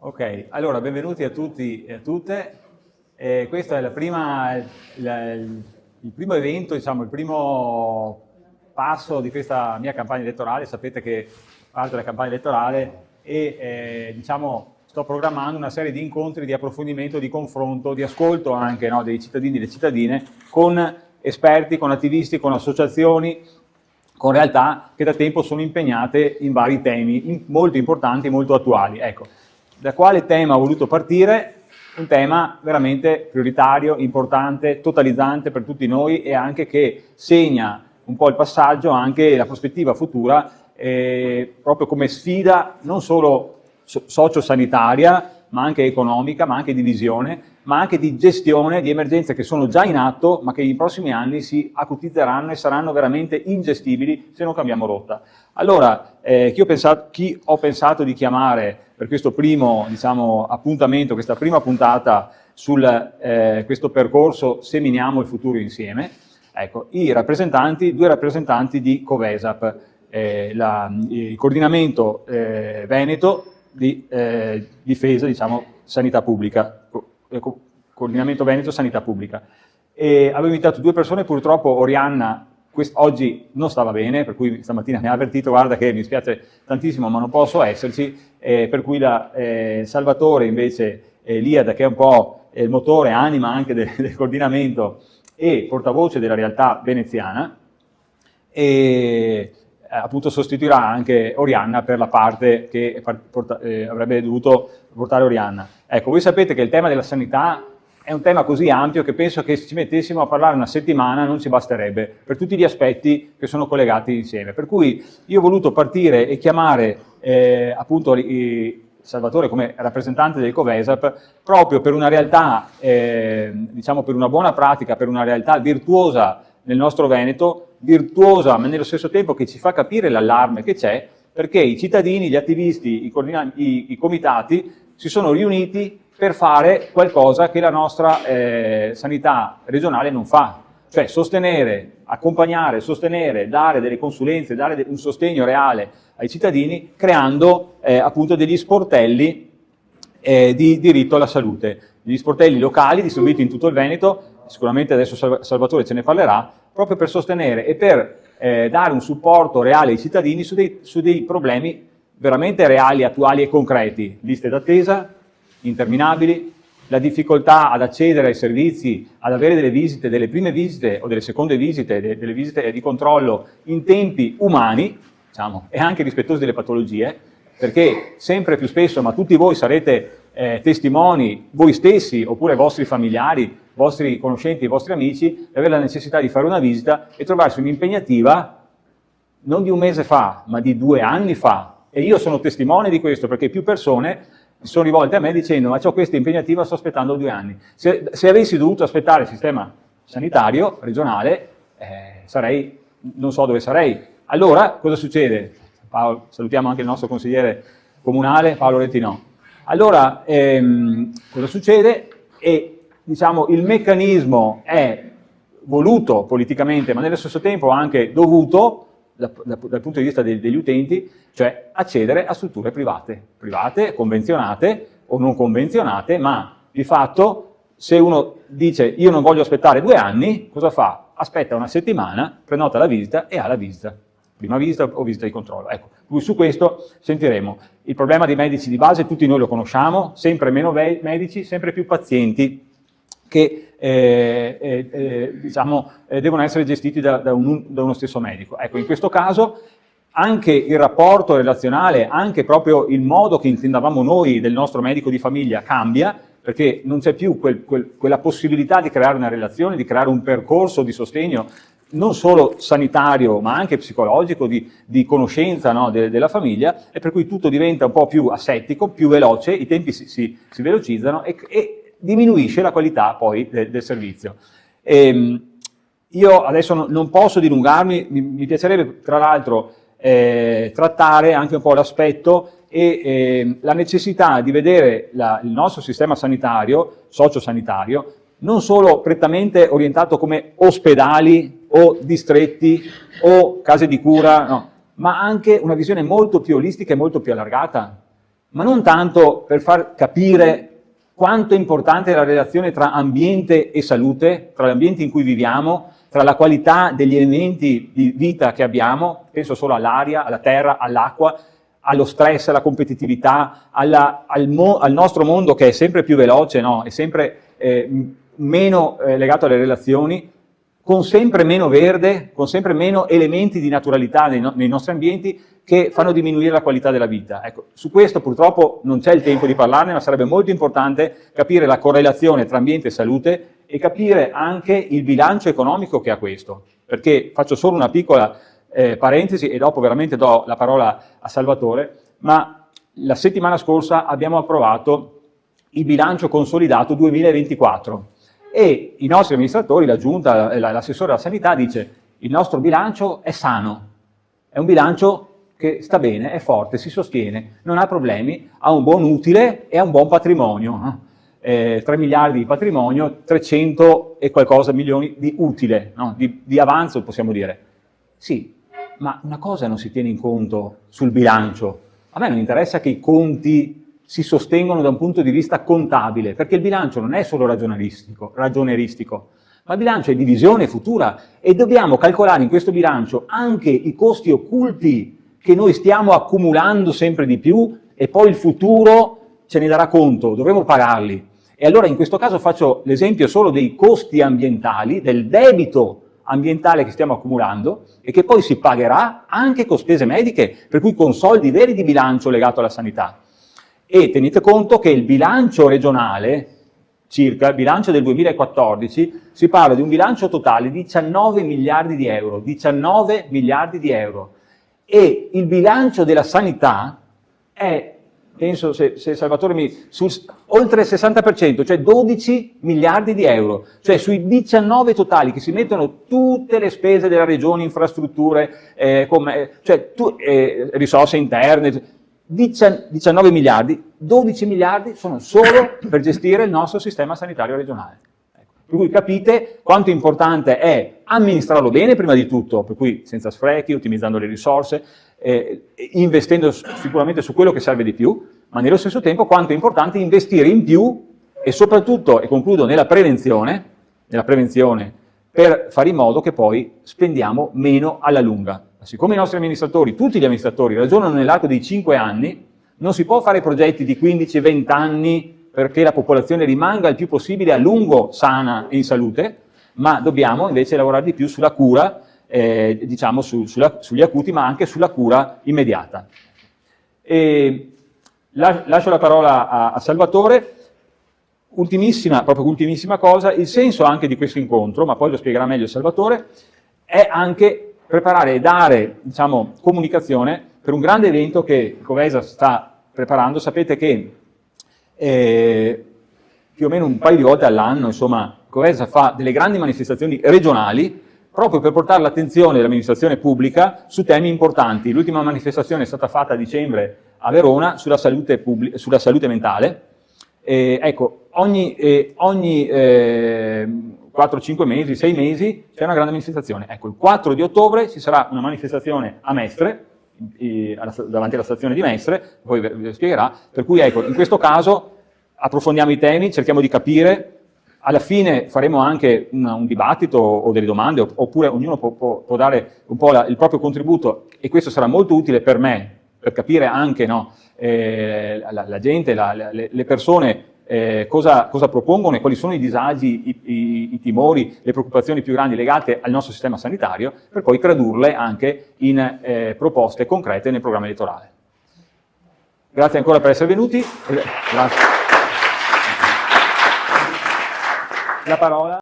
Ok, allora benvenuti a tutti e a tutte. Questo è il primo evento, diciamo, il primo passo di questa mia campagna elettorale. Sapete che parto dalla campagna elettorale e diciamo, sto programmando una serie di incontri di approfondimento, di confronto, di ascolto anche, no, dei cittadini e delle cittadine con esperti, con attivisti, con associazioni, con realtà che da tempo sono impegnate in vari temi molto importanti e molto attuali. Ecco. Da quale tema ho voluto partire? Un tema veramente prioritario, importante, totalizzante per tutti noi e anche che segna un po' il passaggio, anche la prospettiva futura, proprio come sfida non solo sociosanitaria, ma anche economica, ma anche di visione, ma anche di gestione di emergenze che sono già in atto, ma che nei prossimi anni si acutizzeranno e saranno veramente ingestibili se non cambiamo rotta. Allora, chi ho pensato di chiamare per questo primo, diciamo, appuntamento, questa prima puntata su questo percorso Seminiamo il futuro insieme? Ecco, due rappresentanti di Covesap, il coordinamento veneto di difesa, diciamo, sanità pubblica, coordinamento veneto sanità pubblica. E avevo invitato due persone, purtroppo Orianna oggi non stava bene, per cui stamattina mi ha avvertito, guarda che mi spiace tantissimo ma non posso esserci, per cui Salvatore invece, Liada, che è un po' il motore, anima anche del coordinamento e portavoce della realtà veneziana, e appunto sostituirà anche Orianna per la parte che avrebbe dovuto portare Orianna. Ecco, voi sapete che il tema della sanità è un tema così ampio che penso che se ci mettessimo a parlare una settimana non ci basterebbe, per tutti gli aspetti che sono collegati insieme. Per cui io ho voluto partire e chiamare appunto Salvatore come rappresentante del Covesap proprio per una realtà, diciamo per una buona pratica, per una realtà virtuosa nel nostro Veneto, virtuosa ma nello stesso tempo che ci fa capire l'allarme che c'è, perché i cittadini, gli attivisti, i comitati si sono riuniti per fare qualcosa che la nostra sanità regionale non fa, cioè sostenere, accompagnare, sostenere, dare delle consulenze, dare un sostegno reale ai cittadini, creando appunto degli sportelli di diritto alla salute, degli sportelli locali distribuiti in tutto il Veneto, sicuramente adesso Salvatore ce ne parlerà, proprio per sostenere e per dare un supporto reale ai cittadini su dei problemi veramente reali, attuali e concreti, liste d'attesa interminabili, la difficoltà ad accedere ai servizi, ad avere delle visite, delle prime visite o delle seconde visite, delle visite di controllo in tempi umani, diciamo, e anche rispettosi delle patologie, perché sempre più spesso, ma tutti voi sarete testimoni, voi stessi oppure vostri familiari, vostri conoscenti, vostri amici, di avere la necessità di fare una visita e trovarsi un'impegnativa non di un mese fa, ma di 2 anni fa. E io sono testimone di questo, perché più persone sono rivolte a me dicendo ma c'ho questa impegnativa, sto aspettando 2 anni. Se avessi dovuto aspettare il sistema sanitario regionale, non so dove sarei. Allora, cosa succede? Paolo, salutiamo anche il nostro consigliere comunale, Paolo Rettinò. Allora, cosa succede? E diciamo, il meccanismo è voluto politicamente, ma nello stesso tempo anche dovuto, dal punto di vista degli utenti, cioè accedere a strutture private, convenzionate o non convenzionate, ma di fatto se uno dice io non voglio aspettare 2 anni, cosa fa? Aspetta una settimana, prenota la visita e ha la visita, prima visita o visita di controllo. Ecco, su questo sentiremo. Il problema dei medici di base tutti noi lo conosciamo, sempre meno medici, sempre più pazienti che diciamo, devono essere gestiti da uno stesso medico. Ecco, in questo caso anche il rapporto relazionale, anche proprio il modo che intendavamo noi del nostro medico di famiglia cambia, perché non c'è più quella possibilità di creare una relazione, di creare un percorso di sostegno non solo sanitario ma anche psicologico, di conoscenza, no, della famiglia, e per cui tutto diventa un po' più asettico, più veloce, i tempi si velocizzano e diminuisce la qualità poi del servizio. Io adesso non posso dilungarmi, mi piacerebbe tra l'altro trattare anche un po' l'aspetto e la necessità di vedere il nostro sistema sanitario, sociosanitario, non solo prettamente orientato come ospedali o distretti o case di cura, no, ma anche una visione molto più olistica e molto più allargata. ma non tanto per far capire quanto è importante la relazione tra ambiente e salute, tra l'ambiente in cui viviamo, tra la qualità degli elementi di vita che abbiamo, penso solo all'aria, alla terra, all'acqua, allo stress, alla competitività, al nostro mondo che è sempre più veloce, no? È sempre meno legato alle relazioni, con sempre meno verde, con sempre meno elementi di naturalità nei nostri ambienti che fanno diminuire la qualità della vita. Ecco, su questo purtroppo non c'è il tempo di parlarne, ma sarebbe molto importante capire la correlazione tra ambiente e salute e capire anche il bilancio economico che ha questo. Perché faccio solo una piccola parentesi e dopo veramente do la parola a Salvatore, ma la settimana scorsa abbiamo approvato il bilancio consolidato 2024 e i nostri amministratori, la Giunta, l'assessore alla sanità dice il nostro bilancio è sano, è un bilancio che sta bene, è forte, si sostiene, non ha problemi, ha un buon utile e ha un buon patrimonio. 3 miliardi di patrimonio, 300 e qualcosa milioni di utile, no? di avanzo possiamo dire. Sì, ma una cosa non si tiene in conto sul bilancio. A me non interessa che i conti si sostengono da un punto di vista contabile, perché il bilancio non è solo ragionieristico, ma il bilancio è di visione futura e dobbiamo calcolare in questo bilancio anche i costi occulti che noi stiamo accumulando sempre di più e poi il futuro ce ne darà conto, dovremo pagarli. E allora in questo caso faccio l'esempio solo dei costi ambientali, del debito ambientale che stiamo accumulando e che poi si pagherà anche con spese mediche, per cui con soldi veri di bilancio legato alla sanità. E tenete conto che il bilancio regionale, circa il bilancio del 2014, si parla di un bilancio totale di 19 miliardi di euro, 19 miliardi di euro. E il bilancio della sanità è, penso se Salvatore oltre il 60%, cioè 12 miliardi di euro, cioè sui 19 totali che si mettono tutte le spese della regione, infrastrutture, risorse interne, 19 miliardi, 12 miliardi sono solo per gestire il nostro sistema sanitario regionale. Per cui capite quanto importante è amministrarlo bene prima di tutto, per cui senza sprechi, ottimizzando le risorse, investendo sicuramente su quello che serve di più, ma nello stesso tempo quanto è importante investire in più e soprattutto, e concludo, nella prevenzione per fare in modo che poi spendiamo meno alla lunga. Siccome i nostri amministratori, tutti gli amministratori, ragionano nell'arco dei 5 anni, non si può fare progetti di 15-20 anni perché la popolazione rimanga il più possibile a lungo sana e in salute, ma dobbiamo invece lavorare di più sulla cura, diciamo sugli acuti, ma anche sulla cura immediata. Lascio la parola a Salvatore. Proprio ultimissima cosa, il senso anche di questo incontro, ma poi lo spiegherà meglio Salvatore, è anche preparare e dare, diciamo, comunicazione per un grande evento che Covesa sta preparando. Sapete che più o meno un paio di volte all'anno, insomma, Covesa fa delle grandi manifestazioni regionali proprio per portare l'attenzione dell'amministrazione pubblica su temi importanti. L'ultima manifestazione è stata fatta a dicembre a Verona sulla salute mentale. Ecco, ogni 4-5 mesi, 6 mesi, c'è una grande manifestazione. Ecco, il 4 di ottobre ci sarà una manifestazione a Mestre, davanti alla stazione di Mestre, poi vi lo spiegherà, per cui ecco, in questo caso approfondiamo i temi, cerchiamo di capire, alla fine faremo anche un dibattito o delle domande, oppure ognuno può dare un po' il proprio contributo, e questo sarà molto utile per me, per capire anche la gente, le persone, cosa propongono e quali sono i disagi, i timori, le preoccupazioni più grandi legate al nostro sistema sanitario, per poi tradurle anche in proposte concrete nel programma elettorale. Grazie ancora per essere venuti. Grazie. La parola.